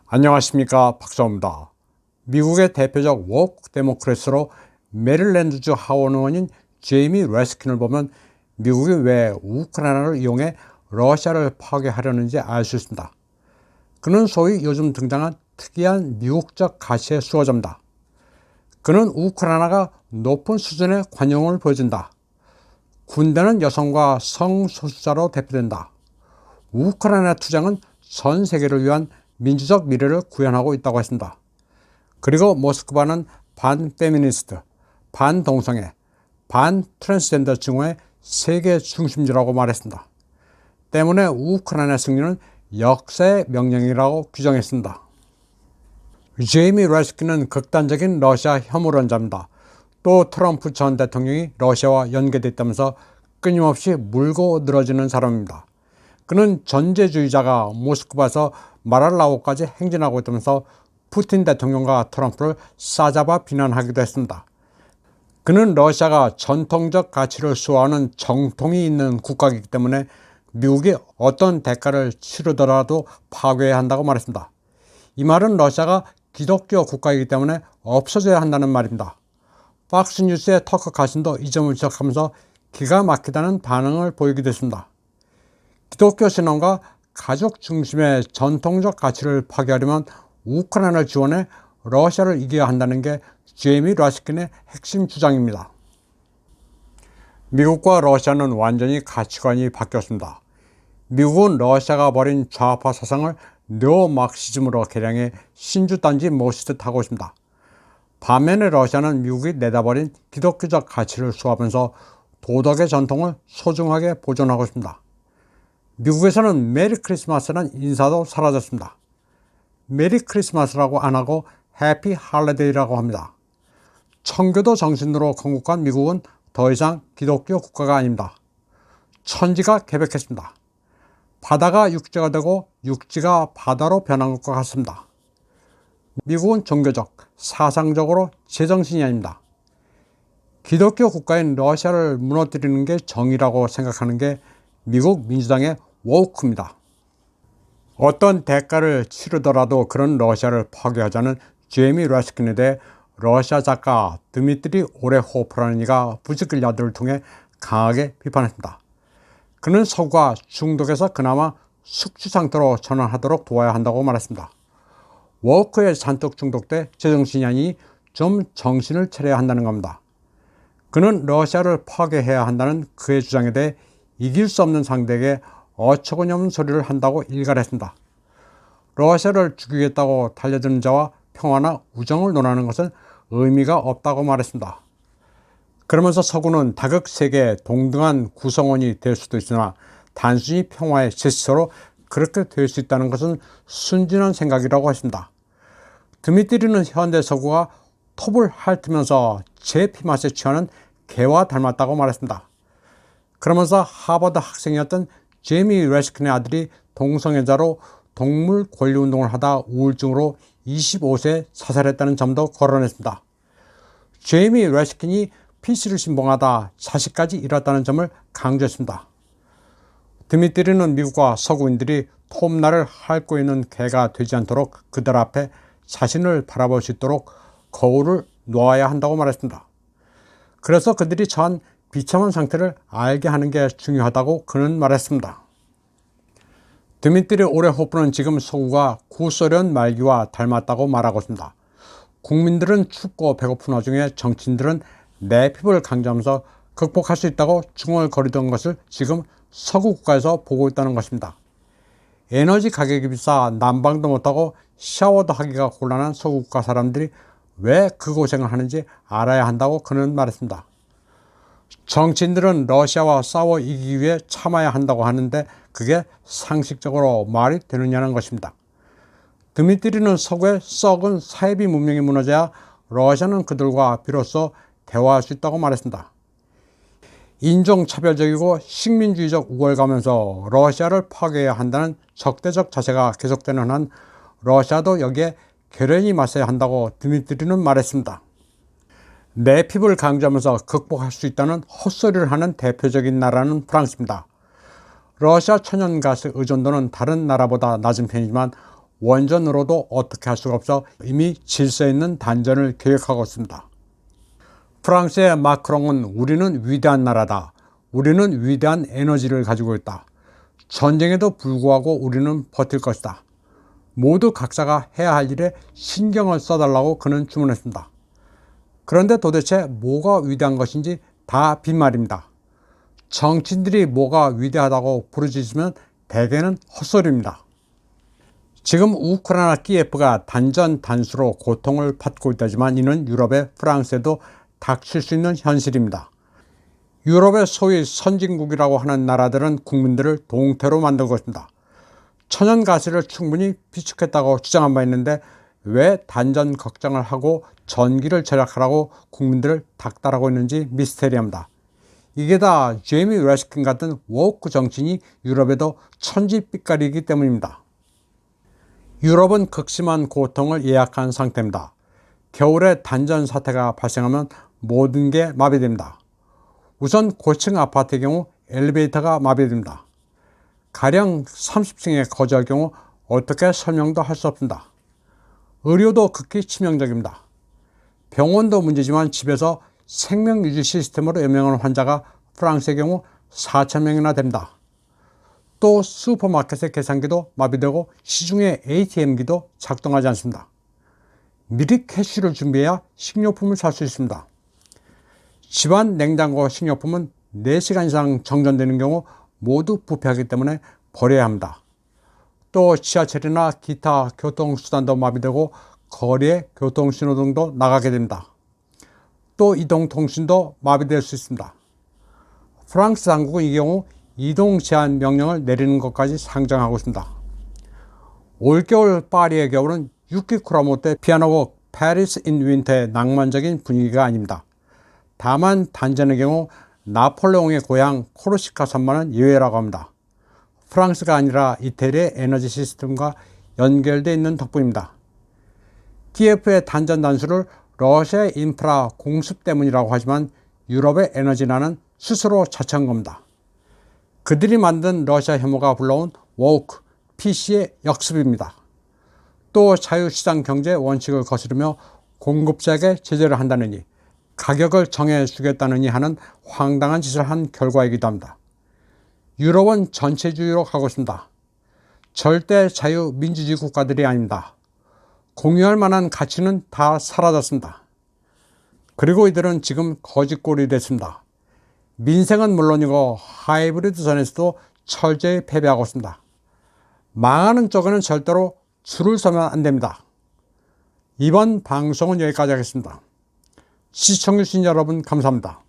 안녕하십니까, 박사입니다. 미국의 대표적 워크 데모크래트로 메릴랜드주 하원 의원인 제이미 레스킨을 보면 미국이 왜 우크라이나를 이용해 러시아를 파괴하려는지 알 수 있습니다. 그는 소위 요즘 등장한 특이한 미국적 가치의 수호자입니다. 그는 우크라이나가 높은 수준의 관용을 보여준다. 군대는 여성과 성소수자로 대표된다. 우크라이나 투쟁은 전 세계를 위한 민주적 미래를 구현하고 있다고 했습니다. 그리고 모스크바는 반페미니스트, 반동성애, 반트랜스젠더 증오의 세계 중심지라고 말했습니다. 때문에 우크라이나 승리는 역사의 명령이라고 규정했습니다. 제이미 레스킨은 극단적인 러시아 혐오론자입니다. 또 트럼프 전 대통령이 러시아와 연계됐다면서 끊임없이 물고 늘어지는 사람입니다. 그는 전제주의자가 모스크바에서 마랄라오까지 행진하고 있다면서 푸틴 대통령과 트럼프를 싸잡아 비난하기도 했습니다. 그는 러시아가 전통적 가치를 수호하는 정통이 있는 국가이기 때문에 미국이 어떤 대가를 치르더라도 파괴해야 한다고 말했습니다. 이 말은 러시아가 기독교 국가이기 때문에 없어져야 한다는 말입니다. 박스뉴스의 터커 칼슨도 이 점을 지적하면서 기가 막히다는 반응을 보이기도 했습니다. 기독교 신앙과 가족 중심의 전통적 가치를 파괴하려면 우크라이나를 지원해 러시아를 이겨야 한다는 게 제이미 레스킨의 핵심 주장입니다. 미국과 러시아는 완전히 가치관이 바뀌었습니다. 미국은 러시아가 버린 좌파 사상을 네오마크시즘으로 개량해 신주단지 모시듯 하고 있습니다. 반면에 러시아는 미국이 내다버린 기독교적 가치를 수호하면서 도덕의 전통을 소중하게 보존하고 있습니다. 미국에서는 메리 크리스마스라는 인사도 사라졌습니다. 메리 크리스마스라고 안 하고 해피 할리데이라고 합니다. 청교도 정신으로 건국한 미국은 더 이상 기독교 국가가 아닙니다. 천지가 개벽했습니다. 바다가 육지가 되고 육지가 바다로 변한 것과 같습니다. 미국은 종교적, 사상적으로 제정신이 아닙니다. 기독교 국가인 러시아를 무너뜨리는 게 정의라고 생각하는 게 미국 민주당의 워크입니다. 어떤 대가를 치르더라도 그런 러시아를 파괴하자는 제이미 레스킨에 대해 러시아 작가 드미트리 오레호프라는 이가 부즈길야드를 통해 강하게 비판했습니다. 그는 서구가 중독에서 그나마 숙주 상태로 전환하도록 도와야 한다고 말했습니다. 워크에 잔뜩 중독돼 제정신이 아니니 좀 정신을 차려야 한다는 겁니다. 그는 러시아를 파괴해야 한다는 그의 주장에 대해 이길 수 없는 상대에게 어처구니없는 소리를 한다고 일갈했습니다. 러시아를 죽이겠다고 달려드는 자와 평화나 우정을 논하는 것은 의미가 없다고 말했습니다. 그러면서 서구는 다극세계의 동등한 구성원이 될 수도 있으나 단순히 평화의 제스처로 그렇게 될 수 있다는 것은 순진한 생각이라고 했습니다. 드미트리는 현대 서구가 톱을 핥으면서 제 피맛에 취하는 개와 닮았다고 말했습니다. 그러면서 하버드 학생이었던 제이미 레스킨의 아들이 동성애자로 동물 권리운동을 하다 우울증으로 25세에 자살했다는 점도 거론했습니다. 제이미 레스킨이 PC를 신봉하다 자식까지 잃었다는 점을 강조했습니다. 드미트리는 미국과 서구인들이 톱날을 핥고 있는 개가 되지 않도록 그들 앞에 자신을 바라볼 수 있도록 거울을 놓아야 한다고 말했습니다. 그래서 그들이 처한 비참한 상태를 알게 하는 게 중요하다고 그는 말했습니다. 드미트리 오레호프는 지금 서구가 구소련 말기와 닮았다고 말하고 있습니다. 국민들은 춥고 배고픈 와중에 정치인들은 내 피부를 강조하면서 극복할 수 있다고 중얼거리던 것을 지금 서구 국가에서 보고 있다는 것입니다. 에너지 가격이 비싸 난방도 못하고 샤워도 하기가 곤란한 서구 국가 사람들이 왜 그 고생을 하는지 알아야 한다고 그는 말했습니다. 정치인들은 러시아와 싸워 이기기 위해 참아야 한다고 하는데 그게 상식적으로 말이 되느냐는 것입니다. 드미트리는 서구의 썩은 사회비 문명이 무너져야 러시아는 그들과 비로소 대화할 수 있다고 말했습니다. 인종차별적이고 식민주의적 우월감에서 러시아를 파괴해야 한다는 적대적 자세가 계속되는 한 러시아도 여기에 결연히 맞서야 한다고 드미트리는 말했습니다. 내 피부를 강조하면서 극복할 수 있다는 헛소리를 하는 대표적인 나라는 프랑스입니다. 러시아 천연가스 의존도는 다른 나라보다 낮은 편이지만 원전으로도 어떻게 할 수가 없어 이미 질서 있는 단전을 계획하고 있습니다. 프랑스의 마크롱은 우리는 위대한 나라다. 우리는 위대한 에너지를 가지고 있다. 전쟁에도 불구하고 우리는 버틸 것이다. 모두 각자가 해야 할 일에 신경을 써달라고 그는 주문했습니다. 그런데 도대체 뭐가 위대한 것인지 다 빈말입니다. 정치인들이 뭐가 위대하다고 부르짖으면 대개는 헛소리입니다. 지금 우크라이나 키예프가 단전 단수로 고통을 받고 있다지만 이는 유럽의 프랑스에도 닥칠 수 있는 현실입니다. 유럽의 소위 선진국이라고 하는 나라들은 국민들을 동태로 만들고 있습니다. 천연가스를 충분히 비축했다고 주장한 바 있는데 왜 단전 걱정을 하고 전기를 절약하라고 국민들을 닥달하고 있는지 미스테리합니다. 이게 다 제이미 레스킨 같은 워크 정치인이 유럽에도 천지빛깔이기 때문입니다. 유럽은 극심한 고통을 예약한 상태입니다. 겨울에 단전 사태가 발생하면 모든 게 마비됩니다. 우선 고층 아파트의 경우 엘리베이터가 마비됩니다. 가령 30층에 거주할 경우 어떻게 설명도 할 수 없습니다. 의료도 극히 치명적입니다. 병원도 문제지만 집에서 생명유지 시스템으로 연명하는 환자가 프랑스의 경우 4,000명이나 됩니다. 또 슈퍼마켓의 계산기도 마비되고 시중의 ATM기도 작동하지 않습니다. 미리 캐시를 준비해야 식료품을 살 수 있습니다. 집안 냉장고 식료품은 4시간 이상 정전되는 경우 모두 부패하기 때문에 버려야 합니다. 또 지하철이나 기타 교통수단도 마비되고 거리의 교통신호등도 나가게 됩니다. 또 이동통신도 마비될 수 있습니다. 프랑스 당국은 이 경우 이동 제한 명령을 내리는 것까지 상정하고 있습니다. 올겨울 파리의 겨울은 유키 쿠라모토의 피아노곡 Paris in Winter의 낭만적인 분위기가 아닙니다. 다만 단전의 경우 나폴레옹의 고향 코르시카 산만은 예외라고 합니다. 프랑스가 아니라 이태리의 에너지 시스템과 연결되어 있는 덕분입니다. 키예프의 단전 단수를 러시아의 인프라 공습 때문이라고 하지만 유럽의 에너지난은 스스로 자처한 겁니다. 그들이 만든 러시아 혐오가 불러온 워크, PC의 역습입니다. 또 자유시장 경제 원칙을 거스르며 공급자에게 제재를 한다느니 가격을 정해주겠다느니 하는 황당한 짓을 한 결과이기도 합니다. 유럽은 전체주의로 가고 있습니다. 절대 자유민주주의 국가들이 아닙니다. 공유할 만한 가치는 다 사라졌습니다. 그리고 이들은 지금 거짓골이 됐습니다. 민생은 물론이고 하이브리드 전에서도 철저히 패배하고 있습니다. 망하는 쪽에는 절대로 줄을 서면 안 됩니다. 이번 방송은 여기까지 하겠습니다. 시청해주신 여러분 감사합니다.